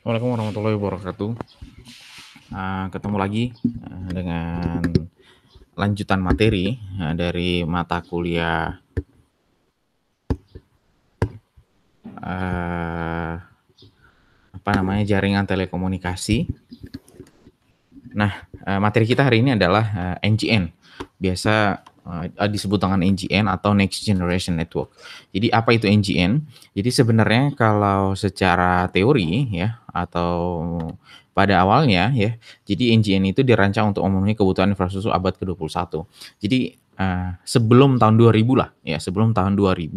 Waalaikumsalam warahmatullahi wabarakatuh. Ketemu lagi dengan lanjutan materi dari mata kuliah eh, jaringan telekomunikasi. Nah, materi kita hari ini adalah NGN. Biasa disebut dengan NGN atau Next Generation Network. Jadi apa itu NGN? Jadi sebenarnya kalau secara teori ya atau pada awalnya ya, jadi NGN itu dirancang untuk memenuhi kebutuhan infrastruktur abad ke-21. Jadi sebelum tahun 2000 lah ya, sebelum tahun 2000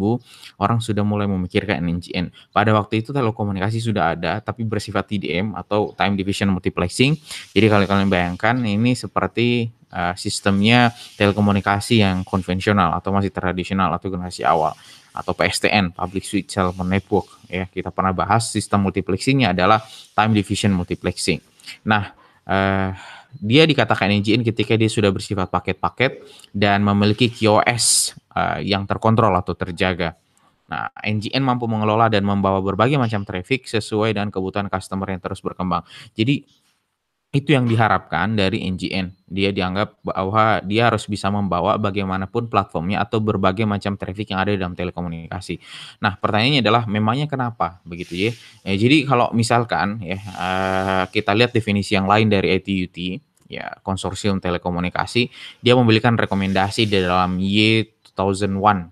orang sudah mulai memikirkan NGN. Pada waktu itu telekomunikasi sudah ada tapi bersifat TDM atau time division multiplexing. Jadi kalau kalian bayangkan ini seperti sistemnya telekomunikasi yang konvensional atau masih tradisional atau generasi awal atau PSTN, Public Switch Telephone Network ya. Kita pernah bahas sistem multiplexingnya adalah time division multiplexing. Nah, dia dikatakan NGN ketika dia sudah bersifat paket-paket dan memiliki QoS yang terkontrol atau terjaga. Nah, NGN mampu mengelola dan membawa berbagai macam traffic sesuai dengan kebutuhan customer yang terus berkembang. Jadi itu yang diharapkan dari NGN. Dia dianggap bahwa dia harus bisa membawa bagaimanapun platformnya atau berbagai macam traffic yang ada dalam telekomunikasi. Nah, pertanyaannya adalah memangnya kenapa begitu ya? Jadi kalau misalkan ya kita lihat definisi yang lain dari ATUT ya konsorsium telekomunikasi, dia memberikan rekomendasi di dalam Y2001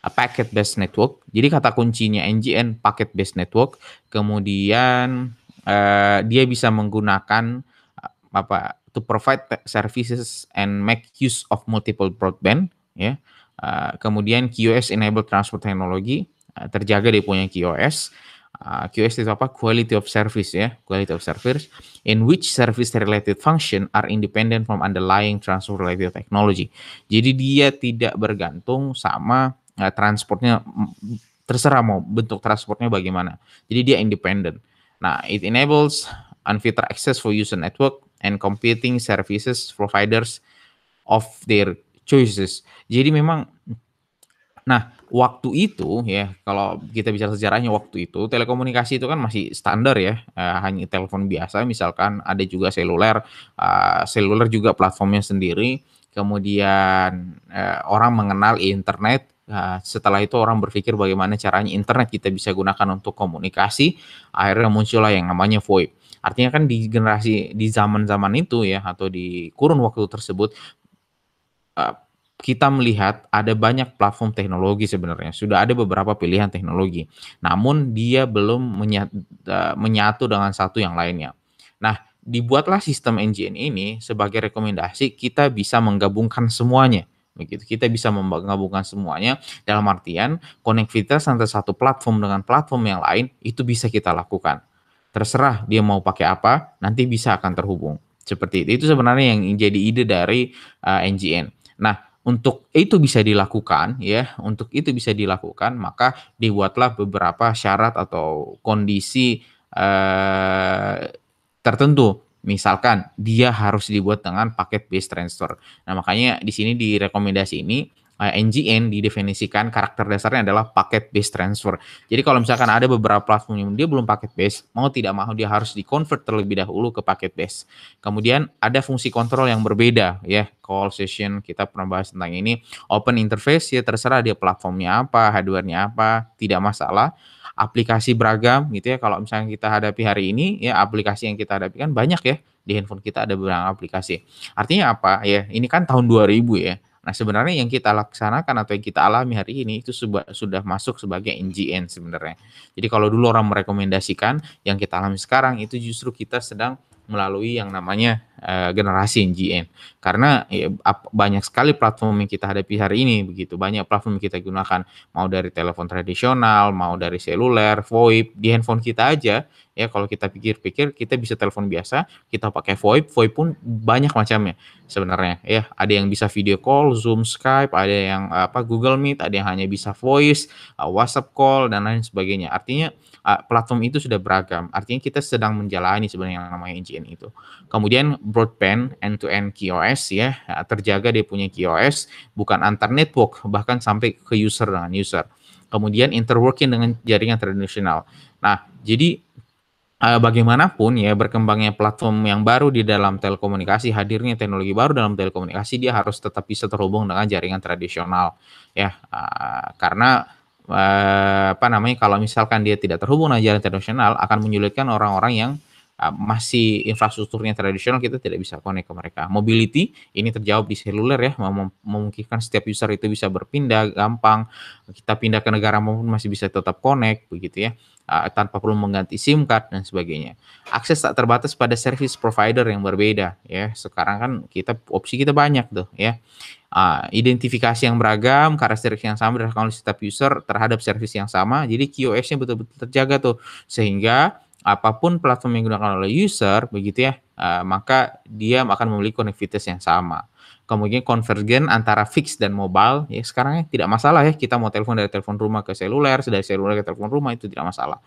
a packet based network. Jadi kata kuncinya NGN packet based network. Kemudian dia bisa menggunakan to provide services and make use of multiple broadband ya. Kemudian QoS enable transport technology, terjaga dia punya QoS. QoS itu apa? Quality of service ya, quality of service in which service related function are independent from underlying transport related technology. Jadi dia tidak bergantung sama transportnya, terserah mau bentuk transportnya bagaimana. Jadi dia independen. Nah, it enables unfiltered access for user network and competing services providers of their choices. Jadi memang, nah waktu itu ya kalau kita bicara sejarahnya waktu itu telekomunikasi itu kan masih standar ya, hanya telepon biasa misalkan ada juga seluler, seluler juga platformnya sendiri, kemudian orang mengenal internet, setelah itu orang berpikir bagaimana caranya internet kita bisa gunakan untuk komunikasi, akhirnya muncullah yang namanya VoIP. Artinya kan di zaman-zaman itu ya atau di kurun waktu tersebut, eee, kita melihat ada banyak platform teknologi sebenarnya, sudah ada beberapa pilihan teknologi, namun dia belum menyatu dengan satu yang lainnya. Nah, dibuatlah sistem NGN ini sebagai rekomendasi kita bisa menggabungkan semuanya, begitu. Kita bisa menggabungkan semuanya dalam artian konektivitas antara satu platform dengan platform yang lain itu bisa kita lakukan. Terserah dia mau pakai apa, nanti bisa akan terhubung, seperti itu. Itu sebenarnya yang jadi ide dari, NGN. Nah, untuk itu bisa dilakukan ya, untuk itu bisa dilakukan maka dibuatlah beberapa syarat atau kondisi, tertentu. Misalkan dia harus dibuat dengan paket base transfer. Nah, makanya di sini di rekomendasi ini, NGN didefinisikan karakter dasarnya adalah paket base transfer. Jadi kalau misalkan ada beberapa platform yang dia belum paket base, mau tidak mau dia harus di-convert terlebih dahulu ke paket base. Kemudian ada fungsi kontrol yang berbeda ya, call session kita pernah bahas tentang ini, open interface ya terserah dia platformnya apa, hardware-nya apa, tidak masalah. Aplikasi beragam gitu ya, kalau misalnya kita hadapi hari ini ya aplikasi yang kita hadapi kan banyak ya, di handphone kita ada beberapa aplikasi. Artinya apa ya, ini kan tahun 2000 ya. Nah, sebenarnya yang kita laksanakan atau yang kita alami hari ini itu sudah masuk sebagai NGN sebenarnya. Jadi kalau dulu orang merekomendasikan, yang kita alami sekarang itu justru kita sedang melalui yang namanya generasi NGN. Karena ya, banyak sekali platform yang kita hadapi hari ini begitu, banyak platform yang kita gunakan, mau dari telepon tradisional, mau dari seluler, VoIP, di handphone kita aja ya kalau kita pikir-pikir kita bisa telepon biasa, kita pakai VoIP, VoIP pun banyak macamnya sebenarnya ya. Ada yang bisa video call, Zoom, Skype, ada yang Google Meet, ada yang hanya bisa voice, WhatsApp call dan lain sebagainya. Artinya platform itu sudah beragam. Artinya kita sedang menjalani sebenarnya yang namanya NGN itu. Kemudian broadband end-to-end QoS ya, terjaga dia punya QoS bukan antar network bahkan sampai ke user dengan user. Kemudian interworking dengan jaringan tradisional. Nah, jadi Bagaimanapun ya berkembangnya platform yang baru di dalam telekomunikasi, hadirnya teknologi baru dalam telekomunikasi, dia harus tetap bisa terhubung dengan jaringan tradisional ya, karena, apa namanya, kalau misalkan dia tidak terhubung dengan jaringan tradisional akan menyulitkan orang-orang yang, masih infrastrukturnya tradisional, kita tidak bisa connect ke mereka. Mobility ini terjawab di seluler ya, memungkinkan setiap user itu bisa berpindah gampang, kita pindah ke negara maupun masih bisa tetap connect begitu ya, tanpa perlu mengganti SIM card dan sebagainya. Akses tak terbatas pada service provider yang berbeda ya. Sekarang kan opsi kita banyak tuh ya. Identifikasi yang beragam, karakteristik yang sama dirasakan oleh setiap user terhadap service yang sama. Jadi QoS-nya betul-betul terjaga tuh. Sehingga apapun platform yang digunakan oleh user begitu ya, maka dia akan memiliki konektivitas yang sama. Kemudian konvergen antara fix dan mobile, ya sekarang ya tidak masalah ya kita mau telepon dari telepon rumah ke seluler, dari seluler ke telepon rumah itu tidak masalah.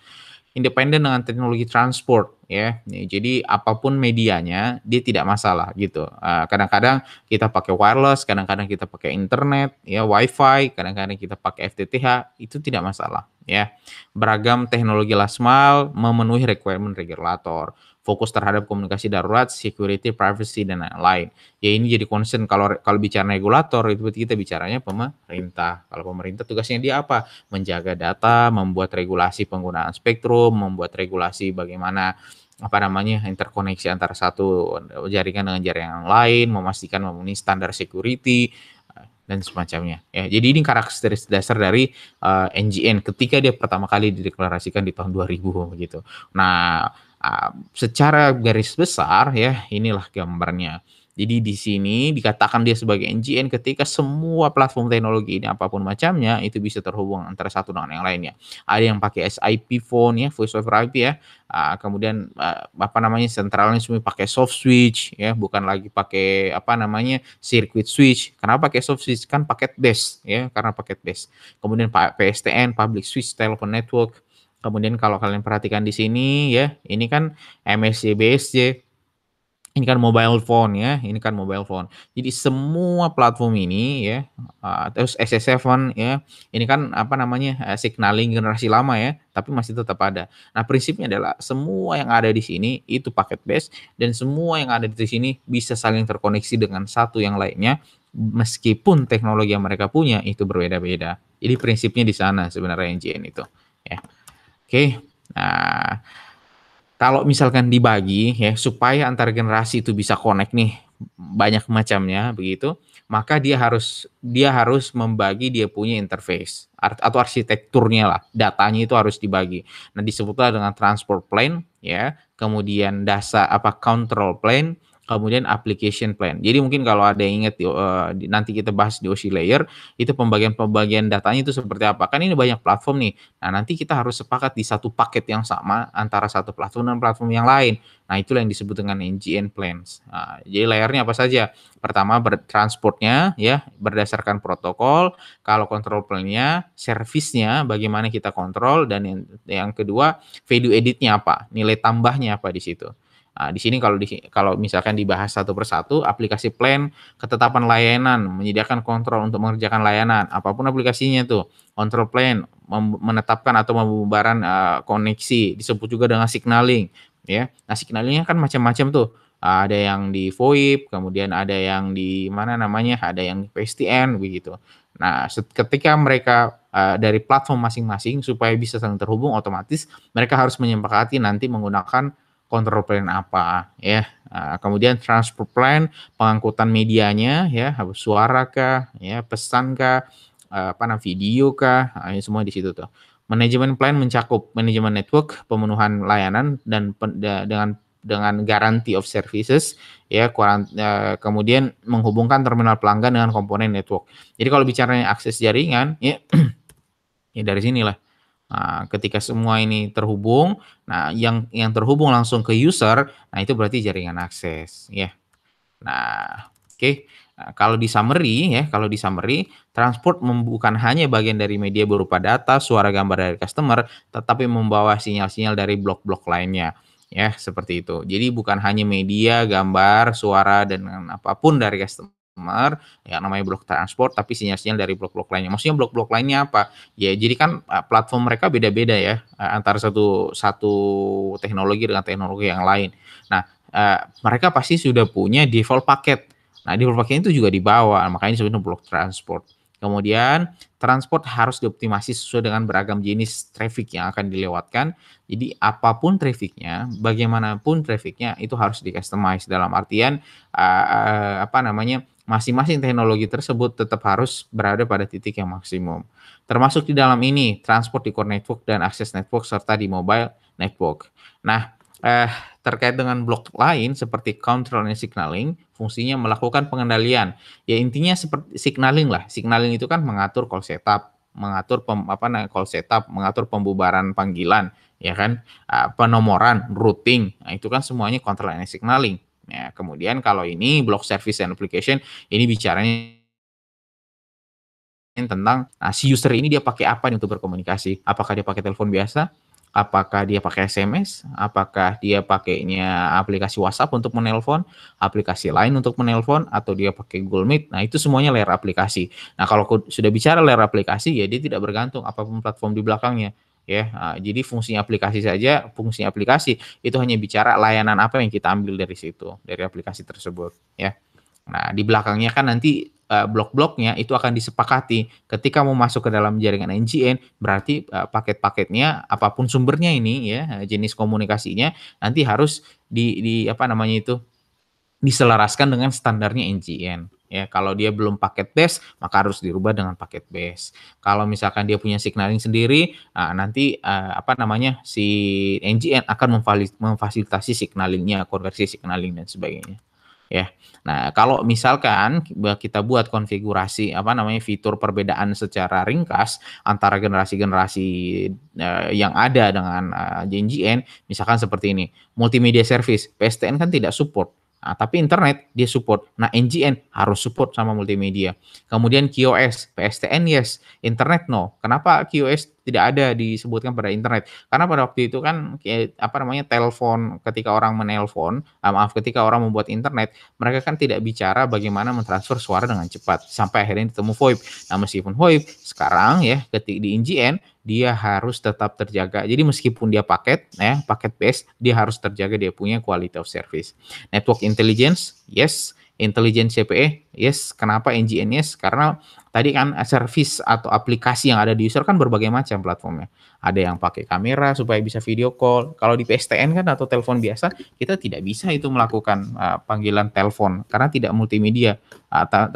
Independen dengan teknologi transport ya. Jadi apapun medianya dia tidak masalah gitu. Kadang-kadang kita pakai wireless, kadang-kadang kita pakai internet ya, WiFi, kadang-kadang kita pakai FTTH, itu tidak masalah ya. Beragam teknologi last mile memenuhi requirement regulator. Fokus terhadap komunikasi darurat, security, privacy dan lain-lain. Ya ini jadi concern kalau kalau bicara regulator itu berarti kita bicaranya pemerintah. Kalau pemerintah tugasnya dia apa? Menjaga data, membuat regulasi penggunaan spektrum, membuat regulasi bagaimana apa namanya interkoneksi antara satu jaringan dengan jaringan yang lain, memastikan memenuhi standar security dan semacamnya. Ya, jadi ini karakteristik dasar dari NGN ketika dia pertama kali dideklarasikan di tahun 2000 begitu. Nah, secara garis besar ya inilah gambarnya. Jadi di sini dikatakan dia sebagai NGN ketika semua platform teknologi ini apapun macamnya itu bisa terhubung antara satu dengan yang lainnya. Ada yang pakai SIP phone ya, voice over IP ya. Kemudian apa namanya sentralnya semua pakai soft switch ya, bukan lagi pakai apa namanya circuit switch. Kenapa pakai soft switch? Kan paket base ya, karena paket base. Kemudian PSTN, public switch telephone network. Kemudian kalau kalian perhatikan di sini ya, ini kan MSC BSC, ini kan mobile phone ya, ini kan mobile phone. Jadi semua platform ini ya, terus SS7 ya, ini kan apa namanya, signaling generasi lama ya, tapi masih tetap ada. Nah prinsipnya adalah semua yang ada di sini itu paket base dan semua yang ada di sini bisa saling terkoneksi dengan satu yang lainnya, meskipun teknologi yang mereka punya itu berbeda-beda. Jadi prinsipnya di sana sebenarnya NGN itu, ya. Oke, nah kalau misalkan dibagi ya, supaya antar generasi itu bisa connect nih, banyak macamnya begitu, maka dia harus membagi dia punya interface atau arsitekturnya lah, datanya itu harus dibagi. Nah, disebutlah dengan transport plane ya, kemudian control plane, kemudian application plane. Jadi mungkin kalau ada yang ingat nanti kita bahas di OSI layer, itu pembagian-pembagian datanya itu seperti apa. Kan ini banyak platform nih. Nah, nanti kita harus sepakat di satu paket yang sama antara satu platform dan platform yang lain. Nah, itulah yang disebut dengan NGN plans. Nah, jadi layernya apa saja? Pertama, transportnya ya berdasarkan protokol. Kalau control plane-nya, service-nya bagaimana kita kontrol dan yang kedua, value edit-nya apa? Nilai tambahnya apa di situ? Nah, di sini kalau misalkan dibahas satu persatu, aplikasi plan, ketetapan layanan, menyediakan kontrol untuk mengerjakan layanan, apapun aplikasinya tuh. Control plane, menetapkan atau pembubaran koneksi, disebut juga dengan signaling, ya. Nah, signalingnya kan macam-macam tuh. Ada yang di VoIP, kemudian ada yang di mana namanya, ada yang PSTN begitu. Nah, ketika mereka dari platform masing-masing supaya bisa saling terhubung, otomatis mereka harus menyepakati nanti menggunakan control plane apa ya. Kemudian transport plane, pengangkutan medianya ya, suara kah, ya, pesan kah, video kah, ini semua di situ tuh. Manajemen plan mencakup manajemen network, pemenuhan layanan dan dengan guarantee of services ya, kemudian menghubungkan terminal pelanggan dengan komponen network. Jadi kalau bicaranya akses jaringan ya, ya dari sinilah. Nah, ketika semua ini terhubung, nah yang terhubung langsung ke user, nah itu berarti jaringan akses ya. Nah, oke. Nah, kalau di summary, transport bukan hanya bagian dari media berupa data, suara, gambar dari customer, tetapi membawa sinyal-sinyal dari blok-blok lainnya. Ya, seperti itu. Jadi bukan hanya media, gambar, suara, dan apapun dari customer yang namanya blok transport, tapi sinyal-sinyal dari blok-blok lainnya. Maksudnya blok-blok lainnya apa? Ya jadi kan platform mereka beda-beda ya, antara satu satu teknologi dengan teknologi yang lain. Nah, mereka pasti sudah punya default paket. Nah, default paket itu juga dibawa, makanya disebutnya blok transport. Kemudian transport harus dioptimasi sesuai dengan beragam jenis traffic yang akan dilewatkan. Jadi apapun trafficnya, bagaimanapun trafficnya itu harus di-customize dalam artian apa namanya, masing-masing teknologi tersebut tetap harus berada pada titik yang maksimum. Termasuk di dalam ini, transport di core network dan akses network serta di mobile network. Nah, eh, terkait dengan blok lain seperti control and signaling, fungsinya melakukan pengendalian. Ya intinya seperti signaling lah. Signaling itu kan mengatur call setup, mengatur call setup, mengatur pembubaran panggilan, ya kan, penomoran, routing. Nah, itu kan semuanya control and signaling. Ya, kemudian kalau ini block service and application, ini bicaranya tentang si user ini dia pakai apa nih untuk berkomunikasi. Apakah dia pakai telepon biasa? Apakah dia pakai SMS? Apakah dia pakainya aplikasi WhatsApp untuk menelpon, aplikasi lain untuk menelpon, atau dia pakai Google Meet? Nah, itu semuanya layer aplikasi. Nah, kalau sudah bicara layer aplikasi, ya dia tidak bergantung apapun platform di belakangnya. Ya, jadi fungsinya aplikasi saja, fungsi aplikasi itu hanya bicara layanan apa yang kita ambil dari situ, dari aplikasi tersebut. Ya. Nah, di belakangnya kan nanti blok-bloknya itu akan disepakati. Ketika mau masuk ke dalam jaringan NGN, berarti paket-paketnya apapun sumbernya ini ya, jenis komunikasinya nanti harus di apa namanya itu, diselaraskan dengan standarnya NGN. Ya, kalau dia belum paket base, maka harus dirubah dengan paket base. Kalau misalkan dia punya signaling sendiri, nanti apa namanya, si NGN akan memfasilitasi signalingnya, konversi signaling dan sebagainya. Ya. Nah, kalau misalkan kita buat konfigurasi apa namanya, fitur perbedaan secara ringkas antara generasi-generasi yang ada dengan JNJN, misalkan seperti ini, multimedia service, PSTN kan tidak support. Nah, tapi internet dia support. Nah, NGN harus support sama multimedia. Kemudian QoS, PSTN yes, internet no. Kenapa QoS tidak ada disebutkan pada internet? Karena pada waktu itu kan apa namanya, telepon, ketika orang menelpon, ketika orang membuat internet, mereka kan tidak bicara bagaimana mentransfer suara dengan cepat sampai akhirnya ditemu VoIP. Nah, meskipun VoIP sekarang ya ketika di NGN dia harus tetap terjaga. Jadi meskipun dia paket ya, paket base, dia harus terjaga dia punya quality of service. Network intelligence, yes. Intelligence CPE, yes. Kenapa NGN yes? Karena tadi kan service atau aplikasi yang ada di user kan berbagai macam platformnya. Ada yang pakai kamera supaya bisa video call. Kalau di PSTN kan atau telepon biasa, kita tidak bisa itu melakukan panggilan telepon karena tidak multimedia.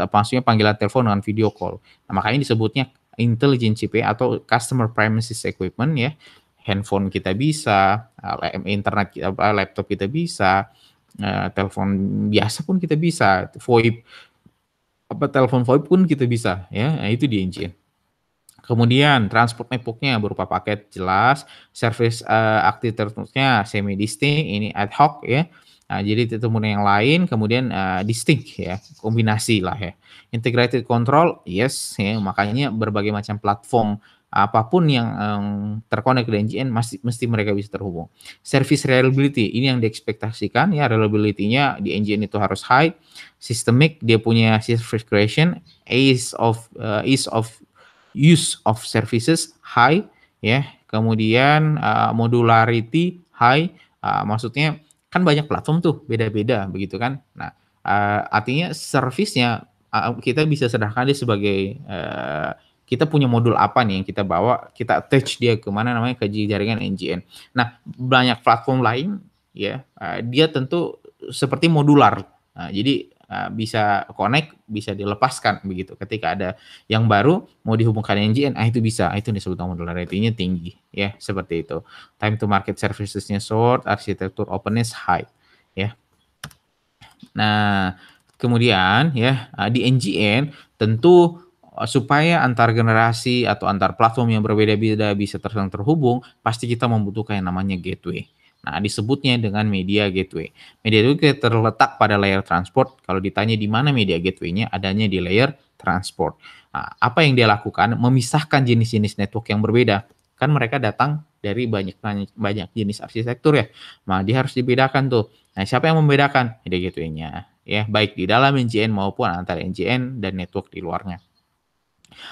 Maksudnya panggilan telepon dengan video call. Nah, makanya disebutnya intelligence CPE atau customer premises equipment ya. Handphone kita bisa, internet kita, laptop kita bisa, telepon biasa pun kita bisa, VoIP telepon VoIP pun kita bisa ya. Nah, itu di NGN. Kemudian transport network-nya berupa paket jelas, service architecture-nya semi distinct, ini ad hoc ya. Nah, jadi itu yang lain, kemudian distinct ya, kombinasi lah ya. Integrated control, yes ya, makanya berbagai macam platform apapun yang terkonek ke NGN mesti mereka bisa terhubung. Service reliability, ini yang diekspektasikan ya, reliability-nya di NGN itu harus high. Systemic, dia punya service creation, ease of use of services high ya, kemudian modularity high, maksudnya kan banyak platform tuh beda-beda begitu kan. Nah, artinya service-nya kita bisa sederhana dia sebagai kita punya modul apa nih yang kita bawa, kita attach dia ke mana namanya, ke jaringan NGN. Nah, banyak platform lain ya, dia tentu seperti modular. Nah, jadi bisa connect, bisa dilepaskan begitu. Ketika ada yang baru mau dihubungkan NGN, itu bisa. Itu disebut modularity-nya tinggi ya, seperti itu. Time to market services-nya short, arsitektur openness high ya. Nah, kemudian ya di NGN tentu supaya antar generasi atau antar platform yang berbeda-beda bisa terhubung, pasti kita membutuhkan yang namanya gateway. Nah, disebutnya dengan media gateway. Media gateway terletak pada layer transport. Kalau ditanya di mana media gateway-nya, adanya di layer transport. Nah, apa yang dia lakukan? Memisahkan jenis-jenis network yang berbeda. Kan mereka datang dari banyak jenis arsitektur ya. Nah, dia harus dibedakan tuh. Nah, siapa yang membedakan? Media gateway-nya. ya, baik di dalam NGN maupun antara NGN dan network di luarnya.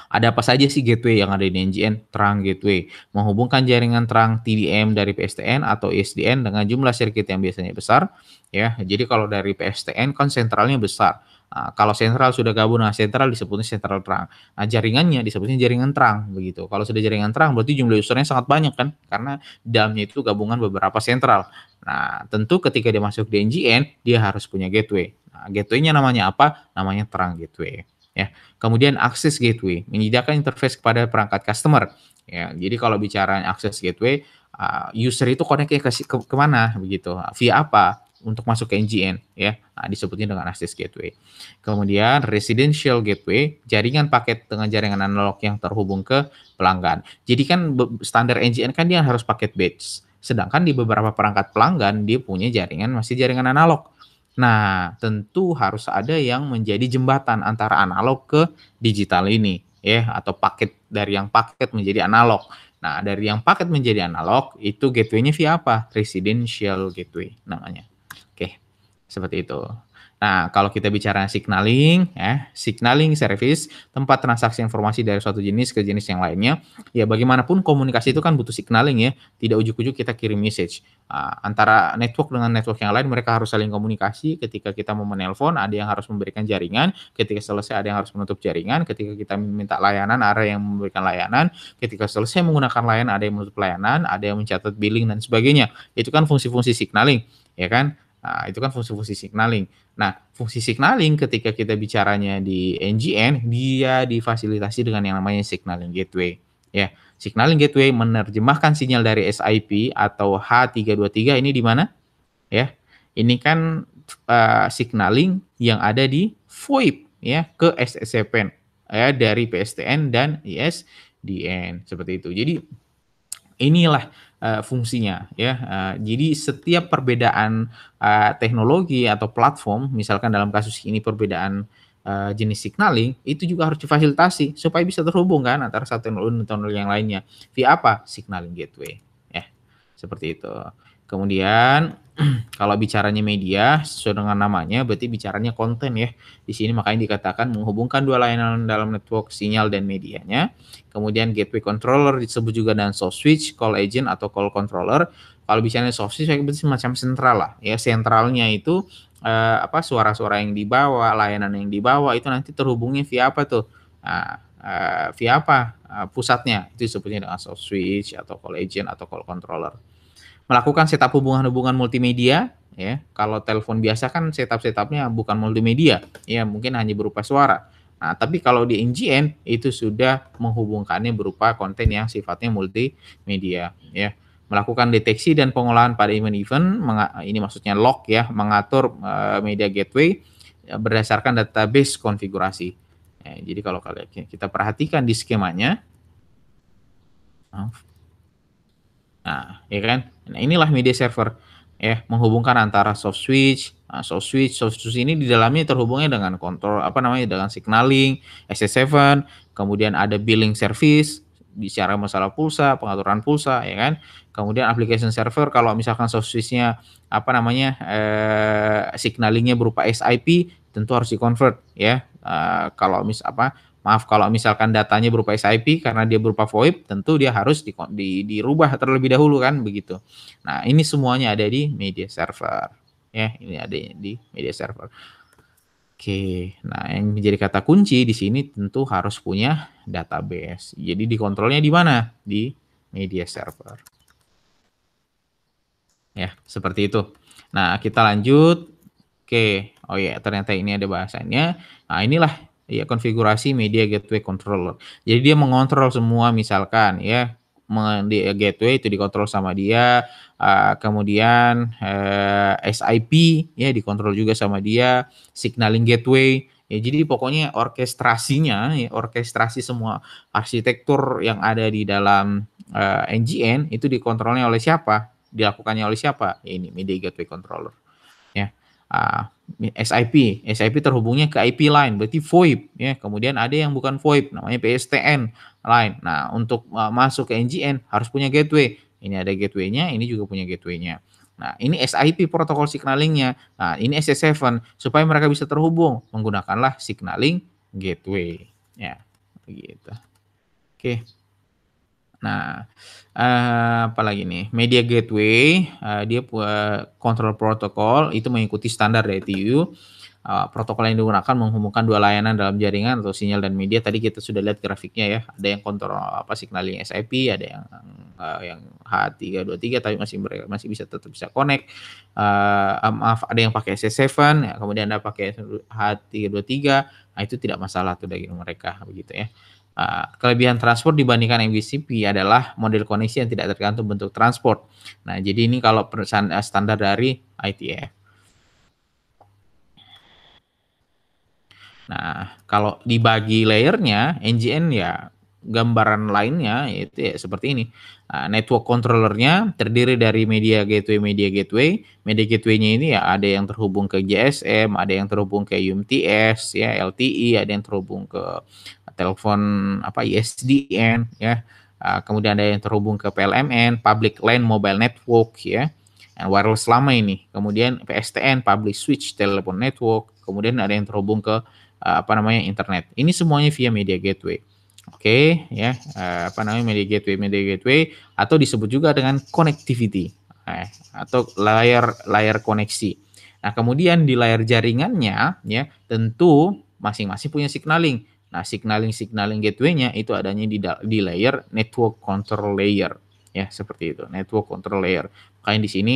Ada apa saja sih gateway yang ada di NGN? Terang gateway, menghubungkan jaringan terang TDM dari PSTN atau ISDN dengan jumlah sirkuit yang biasanya besar, ya. Jadi kalau dari PSTN kan sentralnya besar. Nah, kalau sentral sudah gabung dengan sentral disebutnya sentral terang. Nah, jaringannya disebutnya jaringan terang, begitu. Kalau sudah jaringan terang berarti jumlah usernya sangat banyak kan, karena dalamnya itu gabungan beberapa sentral. Nah, tentu ketika dia masuk di NGN, dia harus punya gateway. Nah, gateway-nya namanya apa? Namanya terang gateway. Ya. Kemudian akses gateway, menyediakan interface kepada perangkat customer. Ya, jadi kalau bicara akses gateway, user itu connect-nya ke mana begitu, via apa untuk masuk ke NGN ya. Nah, disebutnya dengan akses gateway. Kemudian residential gateway, jaringan paket dengan jaringan analog yang terhubung ke pelanggan. Jadi kan standar NGN kan dia harus paket batch. Sedangkan di beberapa perangkat pelanggan dia punya jaringan masih jaringan analog. Nah, tentu harus ada yang menjadi jembatan antara analog ke digital ini, ya, atau paket dari yang paket menjadi analog. Nah, dari yang paket menjadi analog, itu gateway-nya via apa? Residential gateway namanya. Oke, seperti itu. Nah, kalau kita bicara signaling, ya, signaling service, tempat transaksi informasi dari suatu jenis ke jenis yang lainnya, ya bagaimanapun komunikasi itu kan butuh signaling ya, tidak ujuk-ujuk kita kirim message. Antara network dengan network yang lain mereka harus saling komunikasi, ketika kita mau menelpon ada yang harus memberikan jaringan, ketika selesai ada yang harus menutup jaringan, ketika kita minta layanan ada yang memberikan layanan, ketika selesai menggunakan layanan ada yang menutup layanan, ada yang mencatat billing dan sebagainya. Itu kan fungsi-fungsi signaling, ya kan? Nah, itu kan fungsi-fungsi signaling. Nah, fungsi signaling ketika kita bicaranya di NGN, dia difasilitasi dengan yang namanya signaling gateway. Ya, signaling gateway menerjemahkan sinyal dari SIP atau H323 ini di mana? Ya, ini kan signaling yang ada di VoIP ya ke SSCPN ya dari PSTN dan ISDN seperti itu. Jadi inilah, fungsinya ya, jadi setiap perbedaan, teknologi atau platform, misalkan dalam kasus ini perbedaan, jenis signaling, itu juga harus difasilitasi supaya bisa terhubung kan antara satu teknologi dan teknologi yang lainnya. Via apa? Signaling gateway, ya, seperti itu. Kemudian kalau bicaranya media, sesuai dengan namanya berarti bicaranya konten ya. Di sini makanya dikatakan menghubungkan dua layanan dalam network sinyal dan medianya. Kemudian gateway controller disebut juga dengan soft switch, call agent atau call controller. Kalau bicaranya soft switch berarti semacam sentral lah ya. Sentralnya itu suara-suara yang dibawa, layanan yang dibawa itu nanti terhubungnya via apa tuh? Nah, via apa? Pusatnya itu disebutnya dengan soft switch atau call agent atau call controller. Melakukan setup hubungan-hubungan multimedia, ya. Kalau telepon biasa kan setup-setupnya bukan multimedia, ya mungkin hanya berupa suara. Nah, tapi kalau di NGN itu sudah menghubungkannya berupa konten yang sifatnya multimedia, ya. Melakukan deteksi dan pengolahan pada event-event, ini maksudnya log ya, mengatur media gateway berdasarkan database konfigurasi. Ya, jadi kalau kita perhatikan di skemanya, nah, ya kan? Nah, inilah media server ya, menghubungkan antara soft switch ini di dalamnya terhubungnya dengan kontrol apa namanya dengan signaling, SS7, kemudian ada billing service, bicara masalah pulsa, pengaturan pulsa ya kan. Kemudian application server kalau misalkan soft switch-nya apa namanya signalingnya berupa SIP tentu harus di-convert ya. Kalau maaf kalau misalkan datanya berupa SIP karena dia berupa VoIP tentu dia harus dirubah terlebih dahulu kan begitu. Nah, ini semuanya ada di media server. Ya, ini ada di media server. Oke, nah yang menjadi kata kunci di sini tentu harus punya database. Jadi dikontrolnya di mana? Di media server. Ya, seperti itu. Nah, kita lanjut. Oke, oh ya ternyata ini ada bahasanya. Nah, inilah ya konfigurasi media gateway controller. Jadi dia mengontrol semua misalkan ya di gateway itu dikontrol sama dia, kemudian SIP ya dikontrol juga sama dia, signaling gateway. Ya, jadi pokoknya orkestrasinya, ya, orkestrasi semua arsitektur yang ada di dalam NGN itu dikontrolnya oleh siapa? Dilakukannya oleh siapa? Ya, ini media gateway controller. Ya, SIP terhubungnya ke IP line, berarti VoIP ya. Kemudian ada yang bukan VoIP, namanya PSTN line. Nah, untuk masuk ke NGN harus punya gateway. Ini ada gateway-nya, ini juga punya gateway-nya. Nah, ini SIP protokol signalingnya. Nah, ini SS7 supaya mereka bisa terhubung menggunakanlah signaling gateway. Ya, begitu. Oke. Nah, apalagi nih, media gateway, dia control protokol itu mengikuti standar dari TU. Protokol yang digunakan menghubungkan dua layanan dalam jaringan atau sinyal dan media. Tadi kita sudah lihat grafiknya ya, ada yang kontrol signaling SIP, ada yang H323 tapi masih bisa connect. Maaf, ada yang pakai SS7, ya, kemudian ada pakai H323. Nah, itu tidak masalah tuh dari mereka begitu ya. Kelebihan transport dibandingkan MVCP adalah model koneksi yang tidak tergantung bentuk transport. Nah, jadi ini kalau standar dari IETF. Nah, kalau dibagi layernya, NGN ya gambaran lainnya itu ya seperti ini. Network controllernya terdiri dari media gateway. Media gateway-nya ini ya ada yang terhubung ke GSM, ada yang terhubung ke UMTS, ya LTE, ada yang terhubung ke telepon ISDN, ya. Kemudian ada yang terhubung ke PLMN, Public LAN Mobile Network, ya. Wireless lama ini. Kemudian PSTN, Public Switch Telephone Network. Kemudian ada yang terhubung ke internet. Ini semuanya via media gateway. Oke, ya, media gateway atau disebut juga dengan connectivity, atau layar koneksi. Nah, kemudian di layar jaringannya, ya, tentu masing-masing punya signaling. Nah, signaling gateway-nya itu adanya di layer network control layer, ya, seperti itu, network control layer. Makanya di sini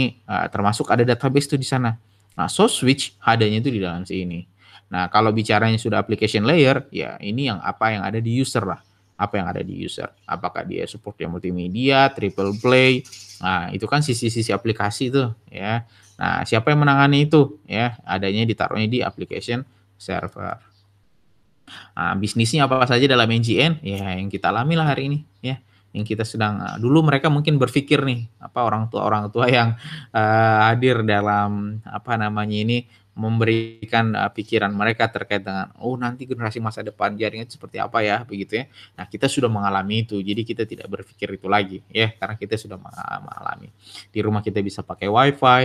termasuk ada database tuh di sana. Nah, source switch adanya itu di dalam sini. Nah, kalau bicaranya sudah application layer, ya ini yang ada di user lah. Apa yang ada di user? Apakah dia support yang multimedia, triple play? Nah, itu kan sisi-sisi aplikasi tuh, ya. Nah, siapa yang menangani itu? Ya, adanya ditaruhnya di application server. Nah, bisnisnya apa saja dalam NGN? Ya, yang kita alami lah hari ini, ya. Yang kita sedang dulu mereka mungkin berpikir nih, orang tua yang hadir dalam memberikan pikiran mereka terkait dengan nanti generasi masa depan jaringan seperti apa ya, begitu ya. Nah, kita sudah mengalami itu, jadi kita tidak berpikir itu lagi, ya, karena kita sudah mengalami. Di rumah kita bisa pakai WiFi,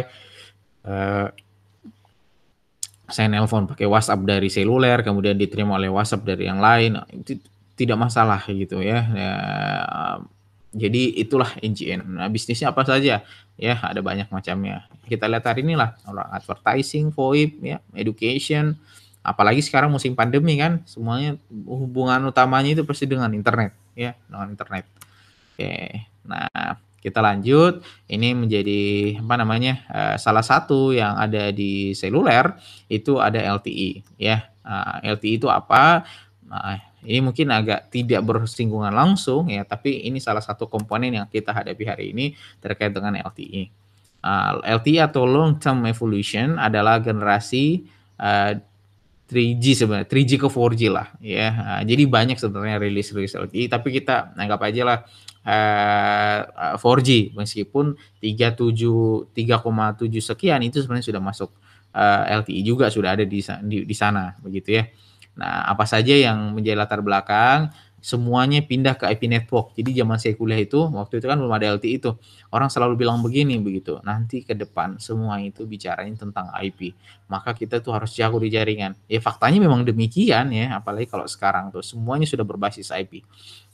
saya nelpon pakai WhatsApp dari seluler, kemudian diterima oleh WhatsApp dari yang lain, itu tidak masalah gitu ya. Jadi itulah NGN. Nah, bisnisnya apa saja? Ya, ada banyak macamnya. Kita lihat hari inilah, orang advertising, VoIP, ya, education, apalagi sekarang musim pandemi kan, semuanya hubungan utamanya itu pasti dengan internet, ya, dengan internet. Oke. Nah, kita lanjut. Ini menjadi salah satu yang ada di seluler itu ada LTE, ya. LTE itu apa? Nah, ini mungkin agak tidak bersinggungan langsung ya, tapi ini salah satu komponen yang kita hadapi hari ini terkait dengan LTE. LTE atau long term evolution adalah generasi 3G sebenarnya, 3G ke 4G lah ya. Jadi banyak sebenarnya rilis LTE, tapi kita anggap aja lah 4G meskipun 3,7 sekian itu sebenarnya sudah masuk LTE juga, sudah ada di sana begitu ya. Nah, apa saja yang menjadi latar belakang, semuanya pindah ke IP network. Jadi zaman saya kuliah itu, waktu itu kan belum ada LTE itu. Orang selalu bilang begini begitu, nanti ke depan semua itu bicaranya tentang IP. Maka kita tuh harus jago di jaringan. Ya faktanya memang demikian ya, apalagi kalau sekarang tuh semuanya sudah berbasis IP.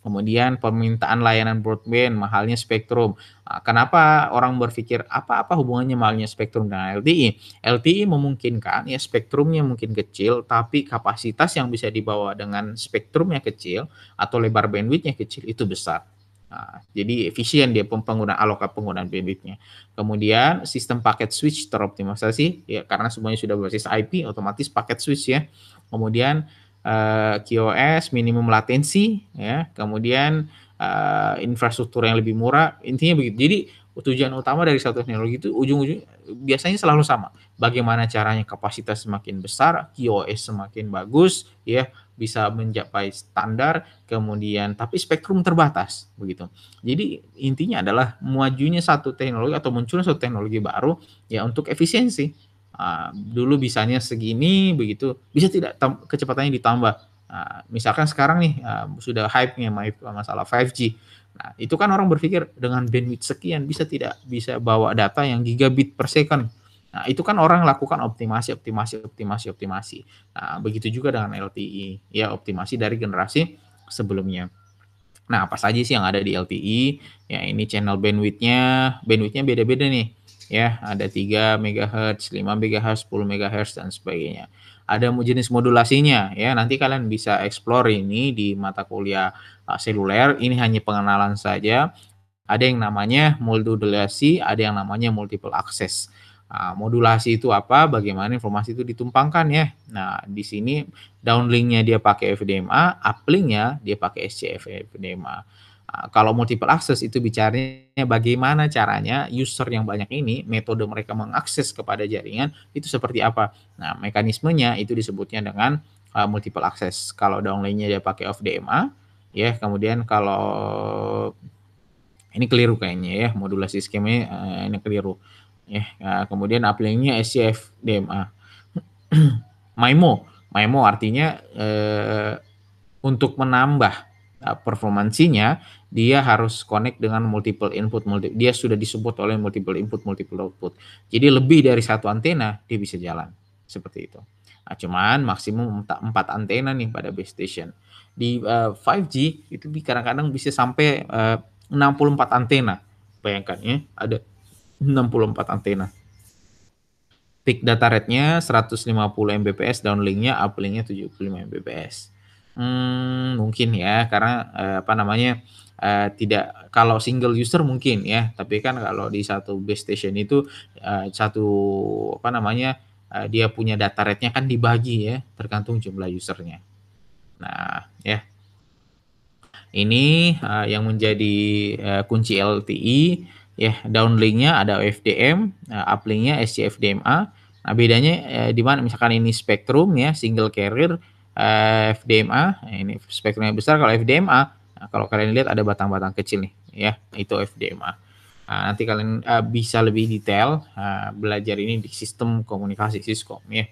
Kemudian permintaan layanan broadband, mahalnya spektrum. Kenapa orang berpikir apa hubungannya mahalnya spektrum dengan LTE? LTE memungkinkan ya spektrumnya mungkin kecil, tapi kapasitas yang bisa dibawa dengan spektrumnya kecil atau lebar bandwidth-nya kecil itu besar. Nah, jadi efisien dia penggunaan bandwidth-nya. Kemudian sistem paket switch teroptimalisasi ya karena semuanya sudah berbasis IP, otomatis paket switch ya. Kemudian QoS minimum latensi ya, kemudian infrastruktur yang lebih murah, intinya begitu. Jadi tujuan utama dari satu teknologi itu ujung-ujung biasanya selalu sama. Bagaimana caranya kapasitas semakin besar, QoS semakin bagus ya, bisa mencapai standar, kemudian tapi spektrum terbatas begitu. Jadi intinya adalah majunya satu teknologi atau munculnya satu teknologi baru ya untuk efisiensi. Dulu bisanya segini begitu, bisa tidak kecepatannya ditambah. Misalkan sekarang nih, sudah hype-nya masalah 5G. Nah, itu kan orang berpikir dengan bandwidth sekian bisa bawa data yang gigabit per second. Nah, itu kan orang lakukan optimasi optimasi optimasi optimasi. Nah, begitu juga dengan LTE, ya optimasi dari generasi sebelumnya. Nah, apa saja sih yang ada di LTE? Ya, ini channel bandwidth-nya beda-beda nih. Ya, ada 3 MHz, 5 MHz, 10 MHz dan sebagainya. Ada jenis modulasinya ya, nanti kalian bisa explore ini di mata kuliah seluler. Ini hanya pengenalan saja. Ada yang namanya modulasi, ada yang namanya multiple access. Modulasi itu apa? Bagaimana informasi itu ditumpangkan ya. Nah, di sini downlink-nya dia pakai FDMA, uplink-nya dia pakai SCF FDMA. Kalau multiple access itu bicaranya bagaimana caranya user yang banyak ini, metode mereka mengakses kepada jaringan itu seperti apa. Nah, mekanismenya itu disebutnya dengan multiple access. Kalau downlink-nya dia pakai FDMA, ya, kemudian kalau ini keliru kayaknya ya, modulasi skemanya ini keliru. Ya, kemudian uplink-nya SCF DMA. MIMO artinya untuk menambah performansinya dia harus connect dengan multiple input, dia sudah disupport oleh multiple input, multiple output. Jadi lebih dari satu antena dia bisa jalan seperti itu. Nah, cuman maksimum 4 antena nih pada base station. Di 5G itu kadang-kadang bisa sampai 64 antena. Bayangkan ya, ada 64 antena. Peak data rate-nya 150 Mbps, downlink-nya, uplink-nya 75 Mbps. Mungkin ya, karena apa namanya, tidak kalau single user mungkin ya, tapi kan kalau di satu base station itu satu apa namanya, dia punya data rate-nya kan dibagi ya, tergantung jumlah usernya. Nah, ya. Ini yang menjadi kunci LTE ya, downlink-nya ada OFDM, uplink-nya SCFDMA. Nah, bedanya di mana misalkan ini spektrum ya, single carrier FDMA, ini spektrumnya besar. Kalau FDMA, nah, kalau kalian lihat ada batang-batang kecil nih ya, itu FDMA. Nah, nanti kalian bisa lebih detail belajar ini di sistem komunikasi Siskom ya.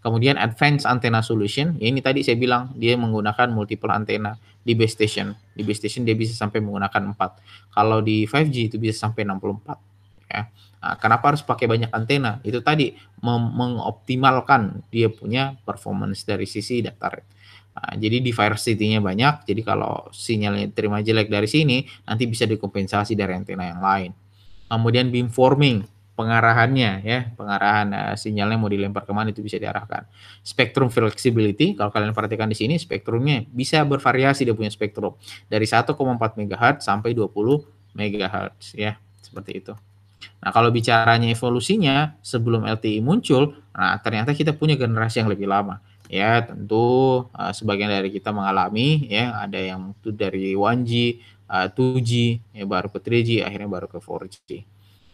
Kemudian advanced antenna solution, ya ini tadi saya bilang dia menggunakan multiple antena di base station. Di base station dia bisa sampai menggunakan 4. Kalau di 5G itu bisa sampai 64 ya. Nah, kenapa harus pakai banyak antena? Itu tadi mengoptimalkan dia punya performance dari sisi data rate. Nah, jadi diversity-nya banyak, jadi kalau sinyalnya terima jelek dari sini, nanti bisa dikompensasi dari antena yang lain. Kemudian beamforming, pengarahannya ya, pengarahan sinyalnya mau dilempar kemana itu bisa diarahkan. Spectrum flexibility, kalau kalian perhatikan di sini spektrumnya bisa bervariasi, dia punya spektrum dari 1,4 MHz sampai 20 MHz ya, seperti itu. Nah, kalau bicaranya evolusinya sebelum LTE muncul, nah ternyata kita punya generasi yang lebih lama. Ya, tentu sebagian dari kita mengalami ya, ada yang itu dari 1G, 2G, ya baru ke 3G, akhirnya baru ke 4G.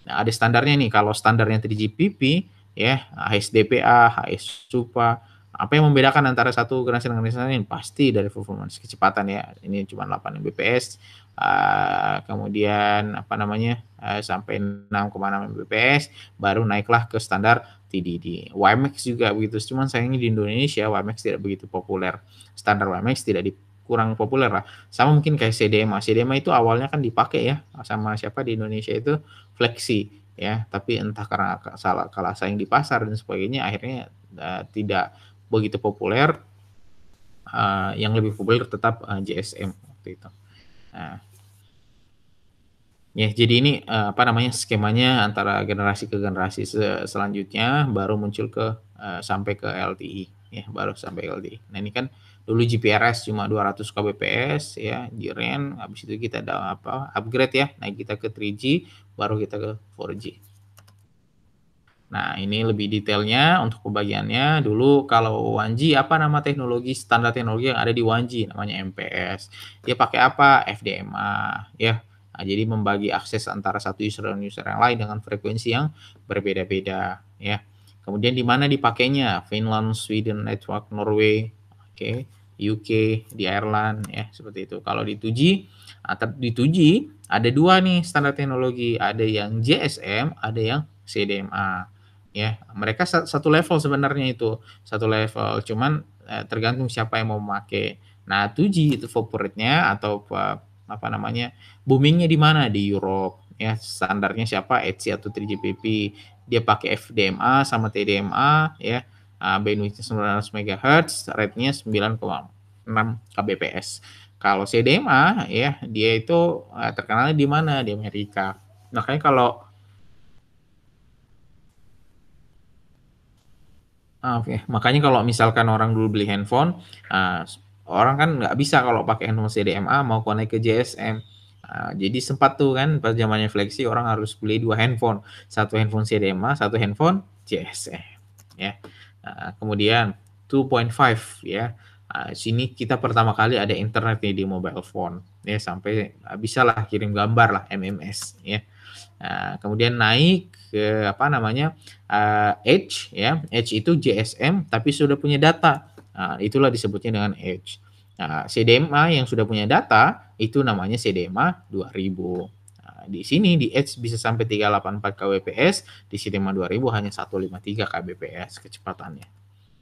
Nah, ada standarnya nih, kalau standarnya 3GPP ya, HSDPA, HS SUPA, apa yang membedakan antara satu generasi dengan generasi lain? Pasti dari performance kecepatan ya. Ini cuma 8 Mbps, kemudian apa namanya, sampai 6,6 Mbps, baru naiklah ke standar TDD. WiMAX juga begitu, cuman sayangnya di Indonesia WiMAX tidak begitu populer. Standar WiMAX kurang populer lah. Sama mungkin kayak CDMA. CDMA itu awalnya kan dipakai ya sama siapa di Indonesia itu Flexi ya, tapi entah karena kalah saing di pasar dan sebagainya akhirnya tidak begitu populer. Yang lebih populer tetap GSM waktu itu. Nah, ya jadi ini apa namanya, skemanya antara generasi ke generasi selanjutnya baru muncul sampai ke LTE ya, baru sampai LTE. Nah, ini kan dulu GPRS cuma 200 Kbps ya, GRAN, habis itu kita ada upgrade ya, naik kita ke 3G, baru kita ke 4G. Nah, ini lebih detailnya untuk pembagiannya. Dulu kalau 1G, apa nama standar teknologi yang ada di 1G? Namanya MPS. Dia pakai apa? FDMA ya. Nah, jadi membagi akses antara satu user dan user yang lain dengan frekuensi yang berbeda-beda ya. Kemudian di mana dipakainya? Finland, Sweden, Network, Norway, oke, UK, di Ireland ya, seperti itu. Kalau di 2G, ada dua nih standar teknologi, ada yang GSM, ada yang CDMA. Ya, mereka satu level sebenarnya itu, satu level, cuman tergantung siapa yang mau memakai. Nah, 2G itu favoritnya atau apa namanya, booming-nya di mana? Di Europe, ya. Standarnya siapa? ETSI atau 3GPP. Dia pakai FDMA sama TDMA, ya. Bandwidth-nya 900 MHz, rate-nya 9,6 Kbps. Kalau CDMA, ya, dia itu terkenalnya di mana? Di Amerika. Makanya kalau oke. Makanya kalau misalkan orang dulu beli handphone, eee, orang kan nggak bisa kalau pakai handphone CDMA mau connect ke GSM. Jadi sempat tuh kan pas zamannya Flexi orang harus beli 2 handphone, satu handphone CDMA, satu handphone GSM, ya. Kemudian 2.5 ya, sini kita pertama kali ada internet nih di mobile phone, ya sampai bisalah kirim gambar lah, MMS, ya. Kemudian naik ke apa namanya, Edge ya, Edge itu GSM tapi sudah punya data. Itulah disebutnya dengan Edge. CDMA yang sudah punya data itu namanya CDMA 2000. Di sini di Edge bisa sampai 384 Kbps, di CDMA 2000 hanya 153 Kbps kecepatannya.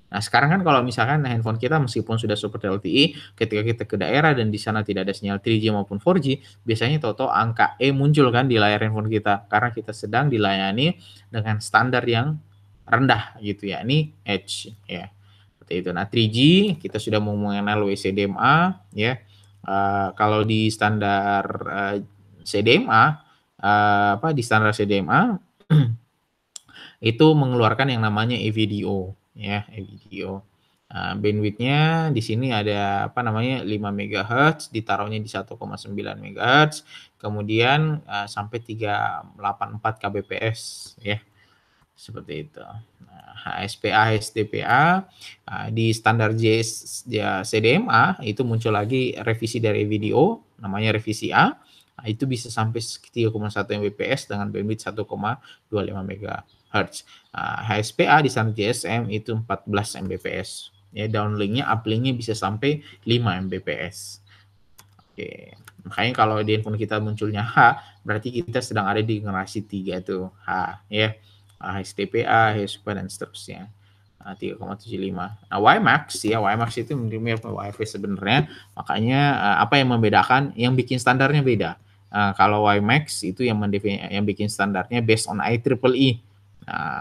Nah, sekarang kan kalau misalkan handphone kita meskipun sudah support LTE, ketika kita ke daerah dan di sana tidak ada sinyal 3G maupun 4G, biasanya tahu-tahu angka E muncul kan di layar handphone kita, karena kita sedang dilayani dengan standar yang rendah gitu ya, ini Edge ya, seperti itu. Nah, 3G kita sudah mau mengenal WCDMA ya, kalau di standar, CDMA, di standar CDMA itu mengeluarkan yang namanya e-video ya, e-video. Bandwidth-nya di sini ada apa namanya 5 MHz, ditaruhnya di 1,9 MHz, kemudian sampai 384 Kbps ya, seperti itu. Nah, HSPA, HSDPA di standar ya, CDMA itu muncul lagi revisi dari video, namanya revisi A. Itu bisa sampai 3,1 Mbps dengan bandwidth 1,25 MHz. HSPA di standar GSM itu 14 Mbps. Ya, downlink-nya, uplink-nya bisa sampai 5 Mbps. Oke, makanya kalau di handphone kita munculnya H, berarti kita sedang ada di generasi 3 tuh, H ya. HSDPA, HSPA dan seterusnya. 3,75. Nah, WiMAX ya, WiMAX itu mirip WiFi sebenarnya. Makanya apa yang membedakan? Yang bikin standarnya beda. Kalau WiMAX itu yang bikin standarnya based on IEEE.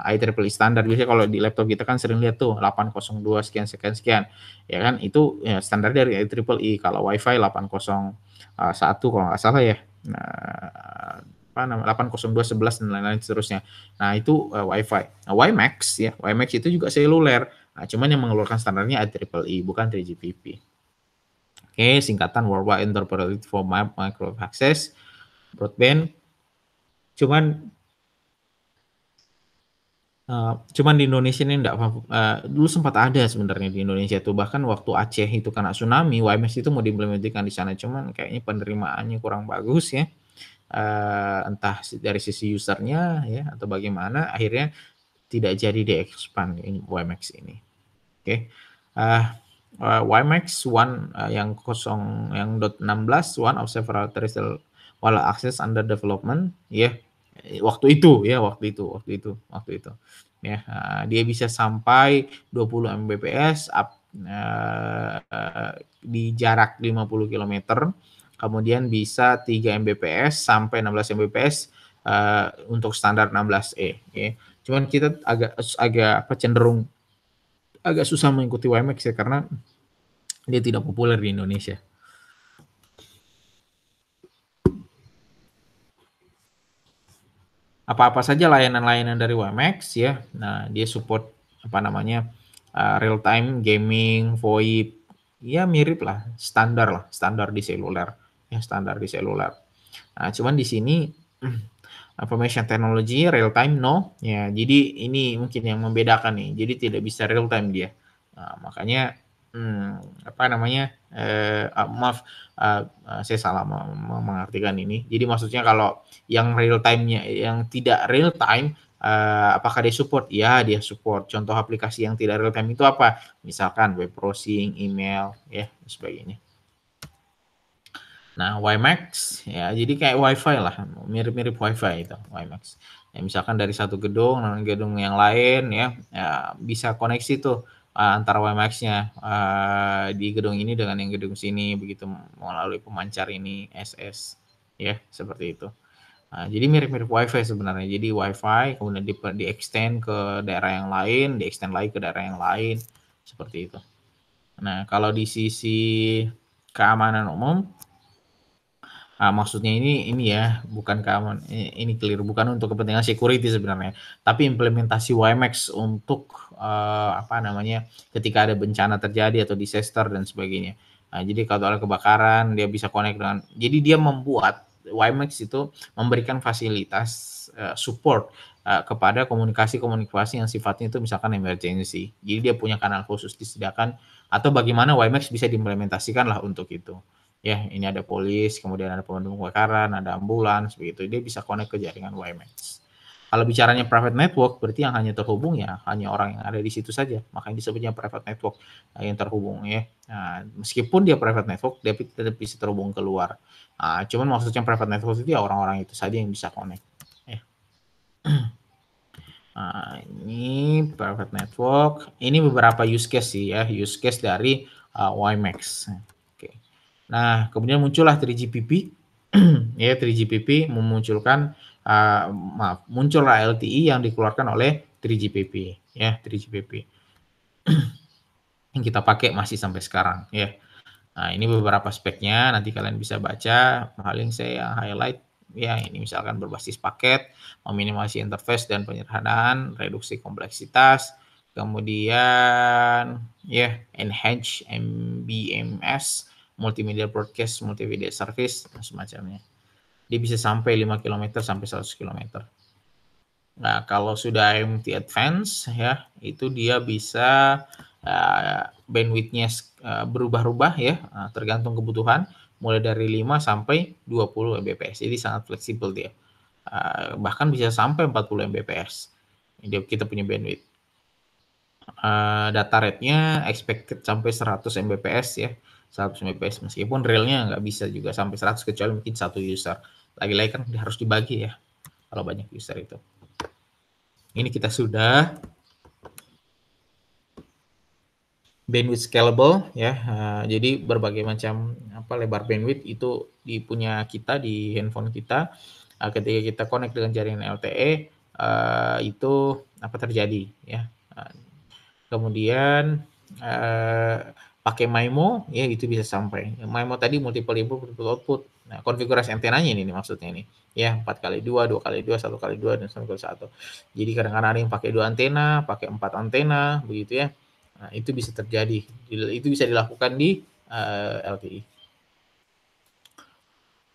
IEEE standar biasanya kalau di laptop kita kan sering lihat tuh 802 sekian sekian sekian. Ya kan itu ya standar dari IEEE. Kalau WiFi 801 kalau nggak salah ya. Nah, apa namanya 802.11 dan lain-lain seterusnya. Nah, itu WiFi. Nah, WiMAX ya, WiMAX itu juga seluler. Nah, cuman yang mengeluarkan standarnya IEEE bukan 3GPP. Oke, singkatan Worldwide Interpret for Microwave Access Broadband. Cuman di Indonesia ini enggak dulu sempat ada sebenarnya di Indonesia tuh, bahkan waktu Aceh itu kena tsunami, WiMAX itu mau diimplementasikan di sana, cuman kayaknya penerimaannya kurang bagus ya. Entah dari sisi user-nya ya atau bagaimana, akhirnya tidak jadi di-expand ini WiMAX ini. Oke. WiMAX yang 0 yang .16 one of several terrestrial wireless access under development ya. Waktu itu. Ya, dia bisa sampai 20 Mbps di jarak 50 kilometer. Kemudian bisa 3 Mbps sampai 16 Mbps untuk standar 16E ya. Cuman kita agak cenderung agak susah mengikuti WiMAX ya karena dia tidak populer di Indonesia. Apa-apa saja layanan-layanan dari WiMAX ya. Nah, dia support apa namanya real time gaming, VoIP, ya mirip lah, standar di seluler, ya standar di seluler. Nah, cuman di sini information technology real time no, ya jadi ini mungkin yang membedakan nih, jadi tidak bisa real time dia. Nah, makanya apa namanya maaf saya salah mengartikan ini. Jadi maksudnya kalau yang real time-nya yang tidak real time apakah dia support? Ya, dia support. Contoh aplikasi yang tidak real time itu apa? Misalkan web browsing, email, ya, dan sebagainya. Nah, WiMAX ya jadi kayak WiFi lah, mirip-mirip WiFi itu, WiMAX. Ya misalkan dari satu gedung dengan gedung yang lain ya bisa koneksi tuh antara WiMAX-nya di gedung ini dengan yang gedung sini begitu melalui pemancar ini SS ya seperti itu. Jadi mirip-mirip WiFi sebenarnya. Jadi WiFi kemudian di-extend ke daerah yang lain, di-extend lagi ke daerah yang lain, seperti itu. Nah, kalau di sisi keamanan umum, maksudnya ini ya, bukan ini keliru, bukan untuk kepentingan security sebenarnya, tapi implementasi WiMAX untuk, apa namanya, ketika ada bencana terjadi atau disaster dan sebagainya. Jadi kalau ada kebakaran dia bisa connect dengan jadi dia membuat WiMAX itu memberikan fasilitas, support, kepada komunikasi-komunikasi yang sifatnya itu misalkan emergency. Jadi dia punya kanal khusus disediakan atau bagaimana WiMAX bisa diimplementasikan lah untuk itu. Ya, ini ada polis, kemudian ada pemadam kebakaran, ada ambulans, begitu. Dia bisa connect ke jaringan WiMAX. Kalau bicaranya private network, berarti yang hanya terhubung ya hanya orang yang ada di situ saja. Makanya disebutnya private network yang terhubung ya. Nah, meskipun dia private network, dia tetap bisa terhubung keluar. Cuman maksudnya private network itu ya orang-orang itu saja yang bisa connect. Ya. Ini private network. Ini beberapa use case sih ya, use case dari WiMAX. Oke. Nah, kemudian muncullah 3GPP. Ya, 3GPP memunculkan muncullah LTE yang dikeluarkan oleh 3GPP ya, 3GPP. Yang kita pakai masih sampai sekarang ya. Nah, ini beberapa speknya, nanti kalian bisa baca. Paling saya highlight ya, ini misalkan berbasis paket, meminimalisasi interface dan penyederhanaan, reduksi kompleksitas, kemudian ya enhance MBMS, multimedia broadcast, multimedia service, dan semacamnya. Dia bisa sampai 5 km sampai 100 km. Nah, kalau sudah MT Advance ya, itu dia bisa bandwidth-nya berubah-ubah ya, tergantung kebutuhan, mulai dari 5 sampai 20 Mbps. Jadi sangat fleksibel dia. Bahkan bisa sampai 40 Mbps. Kita punya bandwidth. Data rate-nya expected sampai 100 Mbps ya. 100 Mbps meskipun realnya nggak bisa juga sampai 100 kecuali mungkin satu user. Lagi-lagi kan harus dibagi ya kalau banyak user itu. Ini kita sudah bandwidth scalable ya. Jadi berbagai macam lebar bandwidth itu punya kita di handphone kita. Ketika kita connect dengan jaringan LTE itu terjadi ya. Kemudian pakai MIMO ya itu bisa sampai. MIMO tadi multiple input, multiple output. Nah, konfigurasi antenanya ini maksudnya ini. Ya, 4x2, 2x2, 1x2 dan 1x1. Jadi kadang-kadang ada yang pakai 2 antena, pakai 4 antena begitu ya. Nah, itu bisa terjadi. Itu bisa dilakukan di LTE.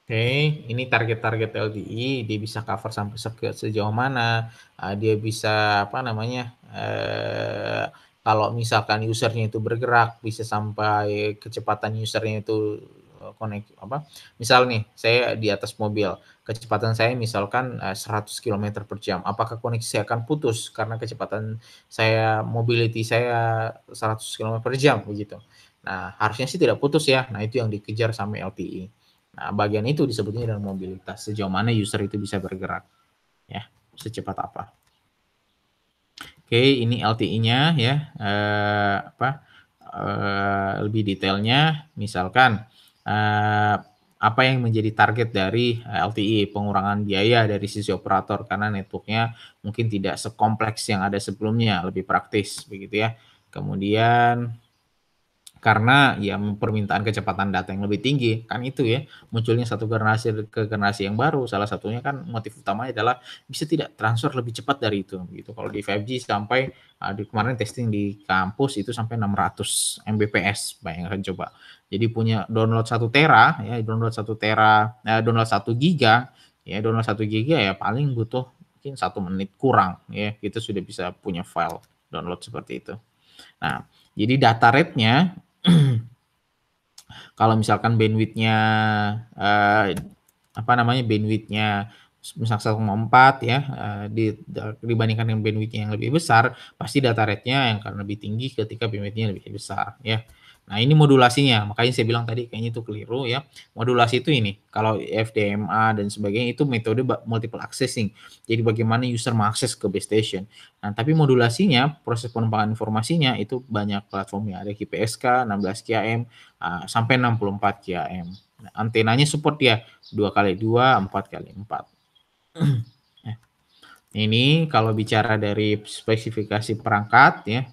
Oke, ini target-target LTE, dia bisa cover sampai sejauh mana, dia bisa kalau misalkan usernya itu bergerak, bisa sampai kecepatan usernya itu misal nih, saya di atas mobil, kecepatan saya misalkan 100 km per jam, apakah koneksi saya akan putus karena kecepatan mobility saya 100 km per jam, begitu. Nah, harusnya sih tidak putus ya, nah itu yang dikejar sama LTE. Nah, bagian itu disebutnya dengan mobilitas, sejauh mana user itu bisa bergerak, ya, secepat apa. Oke, ini LTE-nya ya, lebih detailnya, misalkan apa yang menjadi target dari LTE, pengurangan biaya dari sisi operator karena network-nya mungkin tidak sekompleks yang ada sebelumnya, lebih praktis begitu ya. Kemudian karena ya permintaan kecepatan data yang lebih tinggi, kan itu ya, munculnya satu generasi ke generasi yang baru, salah satunya kan motif utamanya adalah bisa tidak transfer lebih cepat dari itu, gitu. Kalau di 5G sampai, di kemarin testing di kampus itu sampai 600 Mbps, bayangkan coba. Jadi punya download 1 tera ya, download 1 giga, ya download 1 giga ya paling butuh mungkin 1 menit kurang ya, kita sudah bisa punya file download seperti itu. Nah, jadi data rate-nya kalau misalkan bandwidth-nya bandwidth-nya misal 1,4 ya, dibandingkan dengan bandwidth-nya yang lebih besar, pasti data rate-nya yang akan lebih tinggi ketika bandwidth-nya lebih besar ya. Nah, ini modulasinya, makanya saya bilang tadi kayaknya itu keliru ya. Modulasi itu ini, kalau FDMA dan sebagainya itu metode multiple accessing. Jadi bagaimana user mengakses ke base station. Nah, tapi modulasinya, proses pengembangan informasinya itu banyak platformnya. Ada QPSK, 16 QAM, sampai 64 QAM. Nah, antenanya support ya 2 kali 2, 4 kali 4. Nah, ini kalau bicara dari spesifikasi perangkat ya,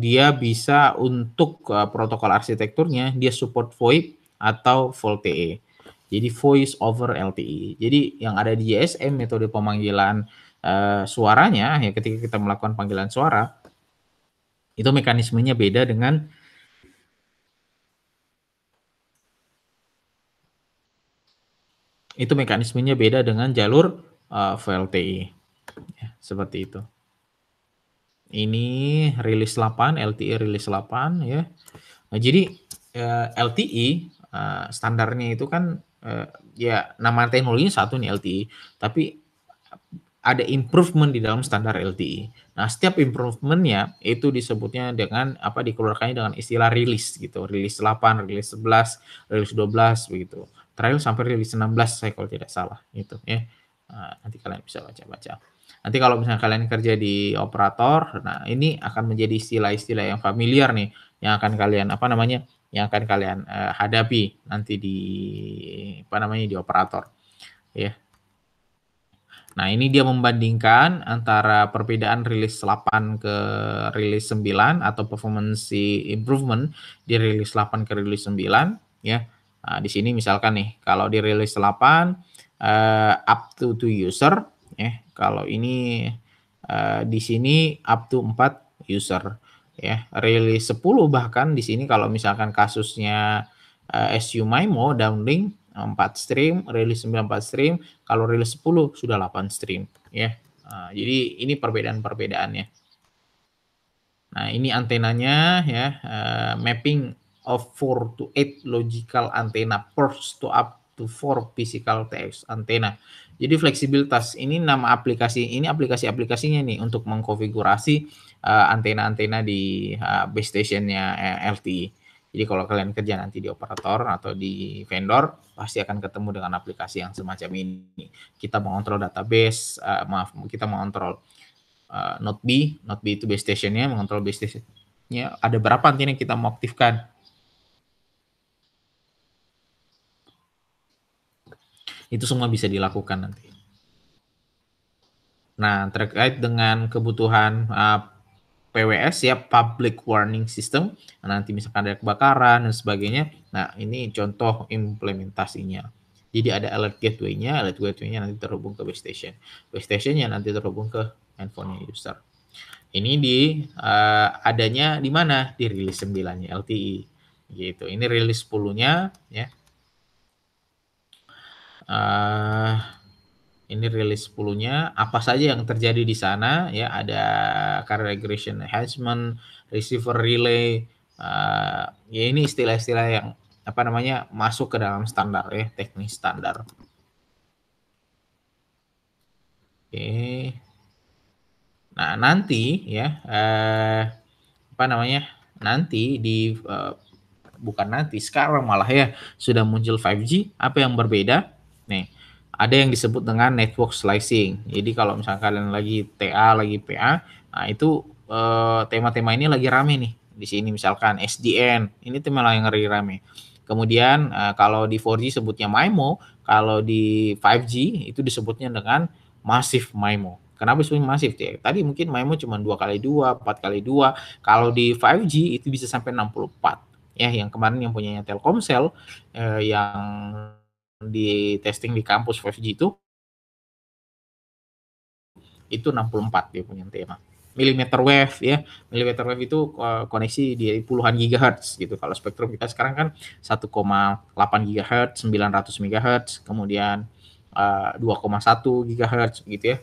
dia bisa untuk protokol arsitekturnya dia support VoIP atau VoLTE. Jadi Voice over LTE. Jadi yang ada di GSM metode pemanggilan suaranya ya ketika kita melakukan panggilan suara itu mekanismenya beda dengan jalur VLTE ya, seperti itu. Ini rilis 8, LTE rilis 8 ya. Nah, jadi LTE standarnya itu kan ya nama teknologinya satu nih LTE, tapi ada improvement di dalam standar LTE. Nah, setiap improvementnya itu disebutnya dengan apa dikeluarkannya dengan istilah rilis gitu. Rilis 8, rilis 11, rilis 12 begitu. Terakhir sampai rilis 16 saya kalau tidak salah gitu ya. Nanti kalian bisa baca-baca. Nanti kalau misalnya kalian kerja di operator, nah ini akan menjadi istilah-istilah yang familiar nih yang akan kalian apa namanya? Yang akan kalian hadapi nanti di apa namanya di operator ya. Nah, ini dia membandingkan antara perbedaan rilis 8 ke rilis 9 atau performance improvement di rilis 8 ke rilis 9 ya. Nah, di sini misalkan nih kalau di rilis 8 up to 2 user ya. Kalau ini di sini up to 4 user ya. Rilis 10 bahkan di sini kalau misalkan kasusnya SU MIMO downlink 4 stream, rilis 9 4 stream, kalau rilis 10 sudah 8 stream ya. Jadi ini perbedaan-perbedaannya. Nah, ini antenanya ya, mapping of 4 to 8 logical antenna ports to up to 4 physical TX antenna. Jadi fleksibilitas ini nama aplikasi ini aplikasi-aplikasinya nih untuk mengkonfigurasi antena-antena di base stationnya LTE. Jadi kalau kalian kerja nanti di operator atau di vendor pasti akan ketemu dengan aplikasi yang semacam ini. Kita mengontrol database, kita mengontrol Node B itu base station-nya, mengontrol base station-nya, ada berapa antena yang kita mau aktifkan. Itu semua bisa dilakukan nanti. Nah, terkait dengan kebutuhan PWS ya, Public Warning System, nanti misalkan ada kebakaran dan sebagainya, nah ini contoh implementasinya. Jadi ada alert gateway-nya nanti terhubung ke base station. Base station-nya nanti terhubung ke handphone user. Ini adanya di mana? Di rilis 9-nya LTE gitu. Ini rilis 10-nya ya. Ini rilis 10-nya, apa saja yang terjadi di sana ya, ada carrier aggregation enhancement, receiver relay, ya ini istilah-istilah yang apa namanya masuk ke dalam standar ya, teknis standar. Oke. Nah, nanti ya apa namanya? Nanti di bukan nanti, sekarang malah ya sudah muncul 5G, apa yang berbeda? Nih, ada yang disebut dengan network slicing. Jadi kalau misalkan kalian lagi TA, lagi PA, nah itu tema-tema ini lagi rame nih. Di sini misalkan SDN, ini tema yang lagi rame. Kemudian kalau di 4G sebutnya MIMO, kalau di 5G itu disebutnya dengan Massive MIMO. Kenapa disebut masif ya? Tadi mungkin MIMO cuma 2 kali 2, 4 kali 2. Kalau di 5G itu bisa sampai 64. Ya, yang kemarin yang punyanya Telkomsel yang di testing di kampus 5G itu 64 dia punya tema. Millimeter wave ya. Millimeter wave itu koneksi di puluhan gigahertz gitu. Kalau spektrum kita sekarang kan 1,8 gigahertz, 900 megahertz, kemudian 2,1 gigahertz gitu ya.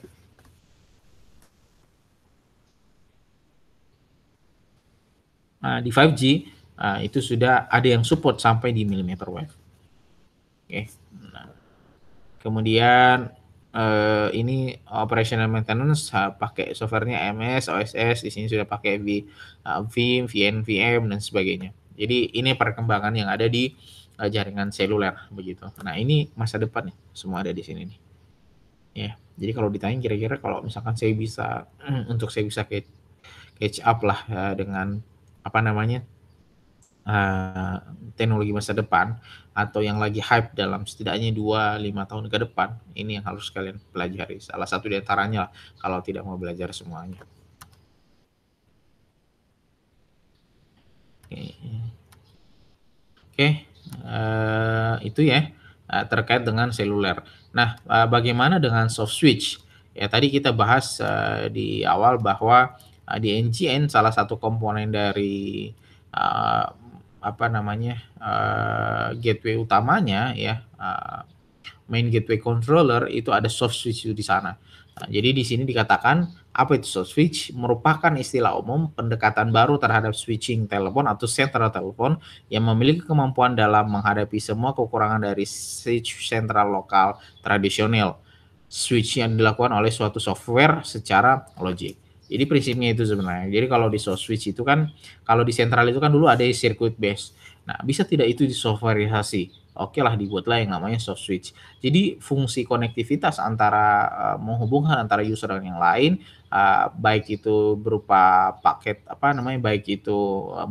Di 5G itu sudah ada yang support sampai di millimeter wave. Oke. Nah, kemudian ini operational maintenance pakai software-nya MS, OSS, di sini sudah pakai Vim, VNVM, dan sebagainya. Jadi ini perkembangan yang ada di jaringan seluler begitu. Nah, ini masa depan nih, semua ada di sini nih. Ya, jadi kalau ditanya kira-kira kalau misalkan saya bisa untuk saya bisa catch up lah dengan apa namanya eee, teknologi masa depan atau yang lagi hype dalam setidaknya 2 5 tahun ke depan, ini yang harus kalian pelajari. Salah satu di antaranya lah, kalau tidak mau belajar semuanya. Oke. Oke, itu ya, terkait dengan seluler. Nah, bagaimana dengan soft switch? Ya tadi kita bahas, di awal bahwa, di NGN salah satu komponen dari, eee, apa namanya, gateway utamanya ya, main gateway controller itu ada soft switch di sana. Nah, jadi di sini dikatakan apa itu soft switch? Merupakan istilah umum pendekatan baru terhadap switching telepon atau sentral telepon yang memiliki kemampuan dalam menghadapi semua kekurangan dari switch sentral lokal tradisional. Switch yang dilakukan oleh suatu software secara logik. Jadi prinsipnya itu sebenarnya. Jadi kalau di soft switch itu kan, kalau di sentral itu kan dulu ada circuit base. Nah, bisa tidak itu disoftwareisasi? Oke lah dibuatlah yang namanya soft switch. Jadi fungsi konektivitas antara, menghubungkan antara user dengan yang lain, baik itu berupa paket apa namanya, baik itu,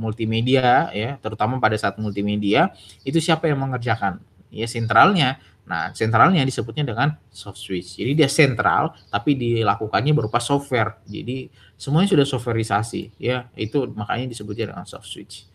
multimedia ya, terutama pada saat multimedia, itu siapa yang mengerjakan? Ya sentralnya. Nah, sentralnya disebutnya dengan soft switch. Jadi dia sentral, tapi dilakukannya berupa software. Jadi semuanya sudah softwareisasi ya, itu makanya disebutnya dengan soft switch.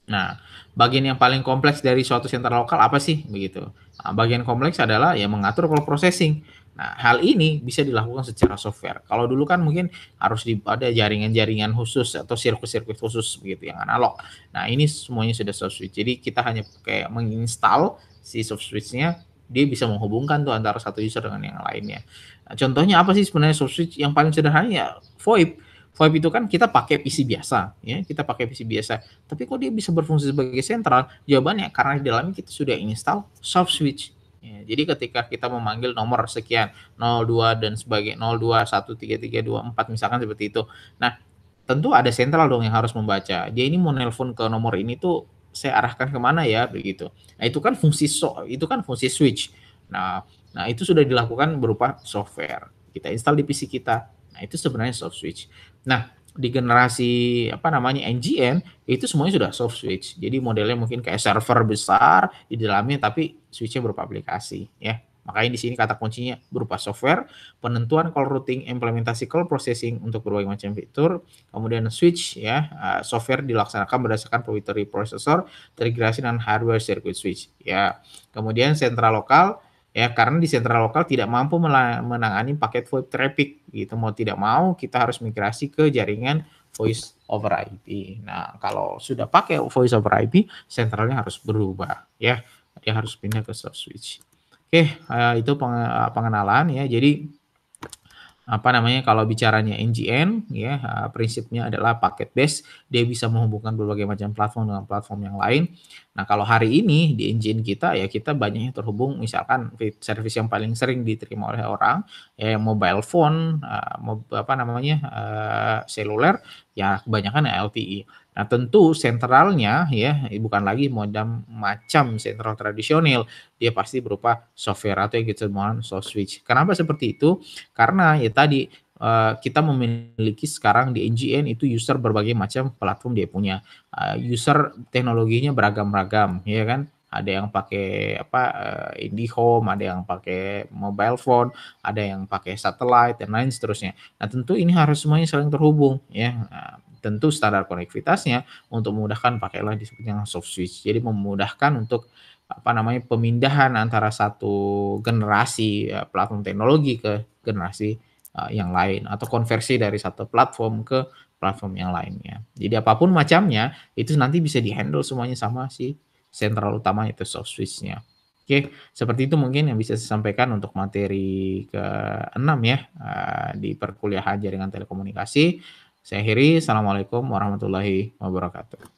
Nah, bagian yang paling kompleks dari suatu sentral lokal apa sih? Begitu. Nah, bagian kompleks adalah yang mengatur call processing. Nah, hal ini bisa dilakukan secara software. Kalau dulu kan mungkin harus ada jaringan-jaringan khusus atau sirkuit-sirkuit khusus begitu yang analog. Nah, ini semuanya sudah soft switch. Jadi kita hanya kayak menginstal si soft switch-nya, dia bisa menghubungkan tuh antara satu user dengan yang lainnya. Nah, contohnya apa sih sebenarnya soft switch yang paling sederhana ya VoIP. VoIP itu kan kita pakai PC biasa, ya, kita pakai PC biasa. Tapi kok dia bisa berfungsi sebagai sentral? Jawabannya karena di dalamnya kita sudah install soft switch. Ya, jadi ketika kita memanggil nomor sekian 02 dan sebagai 021332 4 misalkan seperti itu. Nah, tentu ada sentral dong yang harus membaca. Dia ini mau nelpon ke nomor ini tuh saya arahkan kemana ya begitu. Nah, itu kan fungsi switch. Nah, itu sudah dilakukan berupa software. Kita install di PC kita. Nah, itu sebenarnya soft switch. Nah, di generasi apa namanya NGN itu semuanya sudah soft switch. Jadi modelnya mungkin kayak server besar di dalamnya tapi switch-nya berupa aplikasi ya. Makanya di sini kata kuncinya berupa software, penentuan call routing, implementasi call processing untuk berbagai macam fitur, kemudian switch ya, software dilaksanakan berdasarkan proprietary processor terintegrasi dengan hardware circuit switch ya. Kemudian sentral lokal ya karena di sentral lokal tidak mampu menangani paket VoIP traffic gitu, mau tidak mau kita harus migrasi ke jaringan voice over IP. Nah, kalau sudah pakai voice over IP, sentralnya harus berubah ya, dia harus pindah ke soft switch. Oke, itu pengenalan ya. Jadi apa namanya, kalau bicaranya NGN ya, prinsipnya adalah paket base, dia bisa menghubungkan berbagai macam platform dengan platform yang lain. Nah, kalau hari ini di NGN kita, ya kita banyak yang terhubung misalkan service yang paling sering diterima oleh orang, ya yang mobile phone, apa namanya, seluler, ya kebanyakan LTE. Nah, tentu sentralnya ya, bukan lagi modem macam sentral tradisional, dia pasti berupa software atau yang kita sebut soft switch. Kenapa seperti itu? Karena ya tadi, kita memiliki sekarang di NGN itu user berbagai macam platform dia punya, user teknologinya beragam-ragam, ya kan. Ada yang pakai apa, IndiHome, ada yang pakai mobile phone, ada yang pakai satellite dan lain seterusnya. Nah, tentu ini harus semuanya saling terhubung ya, tentu standar konektivitasnya untuk memudahkan pakailah disebutnya soft switch. Jadi memudahkan untuk apa namanya, pemindahan antara satu generasi, platform teknologi ke generasi, yang lain atau konversi dari satu platform ke platform yang lainnya. Jadi apapun macamnya, itu nanti bisa di-handle semuanya sama si sentral utama itu soft switch-nya. Oke, seperti itu mungkin yang bisa saya sampaikan untuk materi ke-6 ya, di perkuliahan jaringan telekomunikasi. Saya akhiri, assalamualaikum warahmatullahi wabarakatuh.